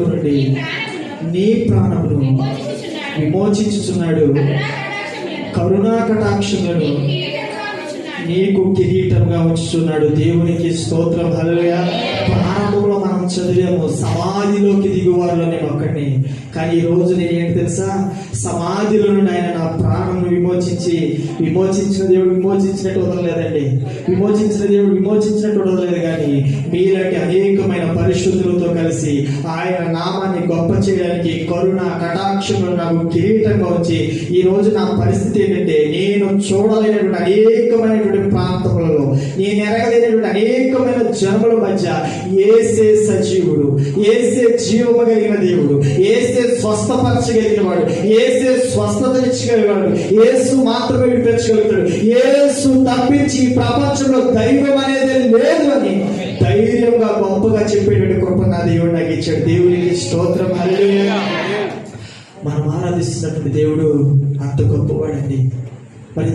నుండి నీ ప్రాణమును విమోచించుచున్నాడు. కరుణా కటాక్షములను నీకు కిరీటంగా ఉంచుచున్నాడు. దేవునికి స్తోత్రం. హల్లెలూయా. ప్రారంభంలో మనం చదివాము సమాధిలోకి దిగువారిలో నేను ఒక్కడిని. కానీ ఈ రోజు నేనేంటి తెలుసా, సమాధిలో నుండి ఆయన నా ప్రాణం విమోచించిన దేవుడు విమోచించినట్టు వదలలేదండి. విమోచించిన దేవుడు విమోచించినట్టు వదలలేదు. కానీ మీలాంటి అనేకమైన పరిశుద్ధులతో కలిసి ఆయన నామాన్ని గొప్ప చేయడానికి కరుణ కటాక్షములు నాకు కిరీటంగా వచ్చి ఈ రోజు నా పరిస్థితి ఏంటంటే, నేను చూడలేనటువంటి అనేకమైనటువంటి ప్రాంతములలో, నేను ఎరగలేనటువంటి అనేకమైన జనముల మధ్య యేసే సజీవుడు, యేసే జీవము కలిగిన దేవుడు, యేసే స్వస్థపరచగలిగిన వాడు, యేసే స్వస్థత ఇచ్చగలిగాడు, యేసు మాత్రమే విడిపించగలుగుతాడు. యేసు తప్పించి ఈ ప్రపంచంలో దైవం అనేది లేదు అని ధైర్యంగా గొప్పగా చెప్పేటువంటి కృప నా దేవుడు నాకు ఇచ్చాడు. దేవునికి స్తోత్రం. హల్లెలూయా. మనం ఆరాధిస్తున్నటువంటి దేవుడు అంత గొప్పవాడండి. మరి